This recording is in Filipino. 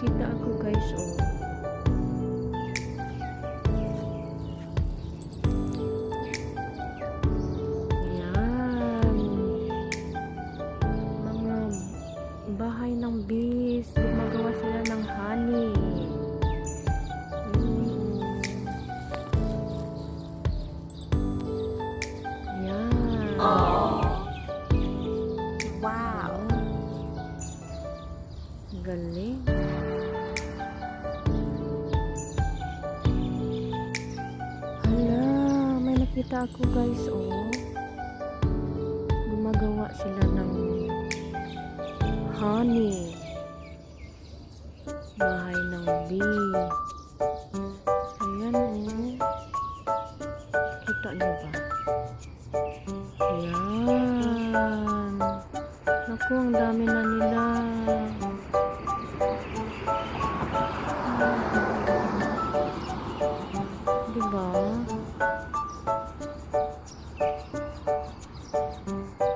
nakita ako guys, oh. Yan. Mga bahay ng bees. Gumagawa sila ng honey. Yan. Wow. Galing. Hala, may nakita ako guys, oh. Gumagawa sila ng honey. Bahay ng bee. Ayan, oh. Kita niyo ba? Ayan. Naku, ang dami na nila. Diba?